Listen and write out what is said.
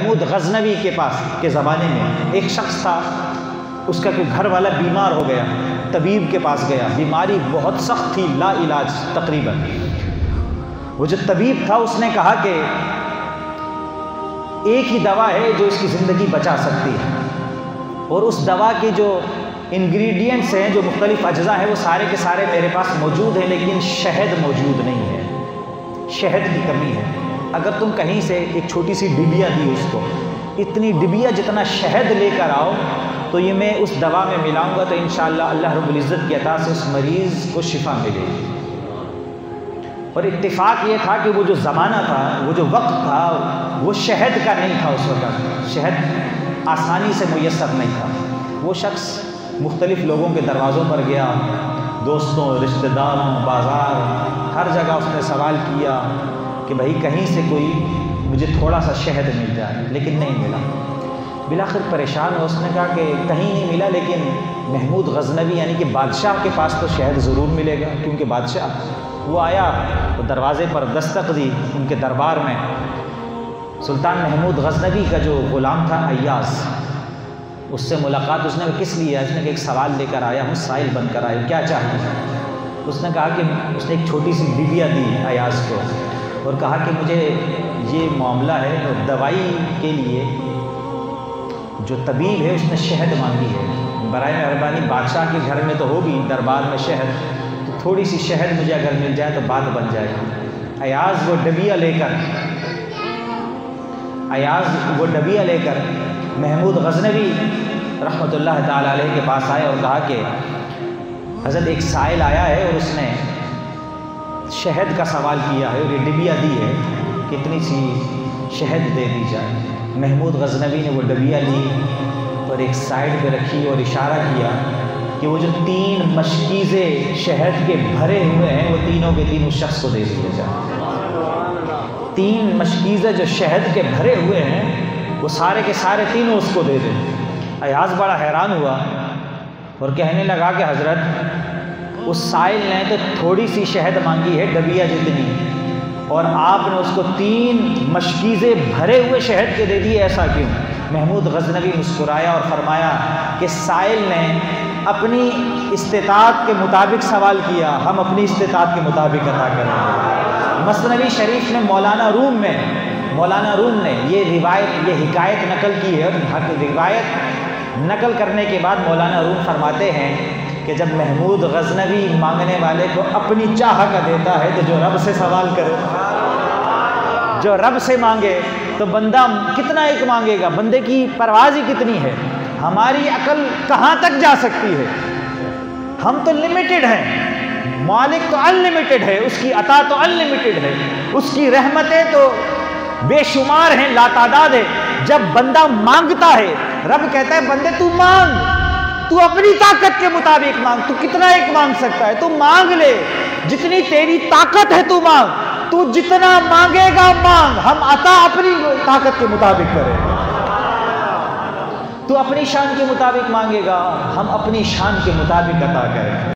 محمود غزنوی کے پاس کے زمانے میں ایک شخص تھا، اس کا کوئی گھر والا بیمار ہو گیا، طبیب کے پاس گیا، بیماری بہت سخت تھی، لا علاج تقریباً۔ وہ جو طبیب تھا اس نے کہا کہ ایک ہی دوا ہے جو اس کی زندگی بچا سکتی ہے، اور اس دوا کے جو انگریڈینٹس ہیں، جو مختلف اجزاء ہیں، وہ سارے کے سارے میرے پاس موجود ہیں، لیکن شہد موجود نہیں ہے، شہد کی کمی ہے۔ اگر تم کہیں سے ایک چھوٹی سی ڈبیا دی اس کو، اتنی ڈبیا جتنا شہد لے کر آؤ تو یہ میں اس دوا میں ملاؤں گا تو انشاءاللہ اللہ رب العزت کی عطا سے اس مریض کو شفا ملے گی۔ اور اتفاق یہ تھا کہ وہ جو زمانہ تھا، وہ جو وقت تھا، وہ شہد کا نہیں تھا، اس وقت شہد آسانی سے میسر نہیں تھا۔ وہ شخص مختلف لوگوں کے دروازوں پر گیا، دوستوں، رشتہ داروں، بازار، ہر جگہ اس نے سوال کیا کہ بھائی کہیں سے کوئی مجھے تھوڑا سا شہد مل جائے، لیکن نہیں ملا۔ بالآخر پریشان ہو، اس نے کہا کہ کہیں نہیں ملا، لیکن محمود غزنوی یعنی کہ بادشاہ کے پاس تو شہد ضرور ملے گا، کیونکہ بادشاہ وہ آیا، وہ دروازے پر دستک دی ان کے دربار میں۔ سلطان محمود غزنوی کا جو غلام تھا ایاز، اس سے ملاقات، اس نے کہا کس لیے؟ اس نے کہا ایک سوال لے کر آیا ہوں، سائل بن کر آیا، کیا چاہیے؟ اس نے کہا کہ اس نے ایک چھوٹی سی ڈبیا دی ایاز کو اور کہا کہ مجھے یہ معاملہ ہے، دوائی کے لیے جو طبیب ہے اس نے شہد مانگی ہے، برائے مہربانی بادشاہ کے گھر میں تو ہوگی دربار میں شہد، تو تھوڑی سی شہد مجھے اگر مل جائے تو بات بن جائے گی۔ ایاز وہ ڈبیا لے کر محمود غزنوی رحمۃ اللہ تعالیٰ علیہ کے پاس آئے اور کہا کہ حضرت ایک سائل آیا ہے اور اس نے شہد کا سوال کیا ہے اور یہ ڈبیا دی ہے، کتنی سی شہد دے دی جائے۔ محمود غزنوی نے وہ ڈبیا لی اور ایک سائڈ پہ رکھی اور اشارہ کیا کہ وہ جو 3 مشکیزے شہد کے بھرے ہوئے ہیں وہ تینوں کے تینوں شخص کو دے دیے جائیں۔ 3 مشکیزے جو شہد کے بھرے ہوئے ہیں وہ سارے کے سارے تینوں اس کو دے دیں۔ ایاز بڑا حیران ہوا اور کہنے لگا کہ حضرت اس سائل نے تو تھوڑی سی شہد مانگی ہے، ڈبیا جتنی، اور آپ نے اس کو 3 مشکیزے بھرے ہوئے شہد کے دے دیے، ایسا کیوں؟ محمود غزنوی مسکرایا اور فرمایا کہ سائل نے اپنی استطاعت کے مطابق سوال کیا، ہم اپنی استطاعت کے مطابق عطا کریں گے۔ مثنوی شریف میں مولانا روم نے یہ حکایت نقل کی ہے، اور روایت نقل کرنے کے بعد مولانا روم فرماتے ہیں کہ جب محمود غزنوی مانگنے والے کو اپنی چاہ کا دیتا ہے تو جو رب سے سوال کرے، جو رب سے مانگے تو بندہ کتنا ایک مانگے گا، بندے کی پرواز ہی کتنی ہے، ہماری عقل کہاں تک جا سکتی ہے، ہم تو لمیٹڈ ہیں، مالک تو انلمیٹڈ ہے، اس کی عطا تو انلمیٹڈ ہے، اس کی رحمتیں تو بے شمار ہیں، لا تعداد ہے۔ جب بندہ مانگتا ہے رب کہتا ہے بندے تو مانگ، تو اپنی طاقت کے مطابق مانگ، تو کتنا ایک مانگ سکتا ہے، تو مانگ لے، جتنی تیری طاقت ہے تو مانگ، تو جتنا مانگے گا مانگ، ہم عطا اپنی طاقت کے مطابق کریں گے۔ تو اپنی شان کے مطابق مانگے گا، ہم اپنی شان کے مطابق عطا کریں گے۔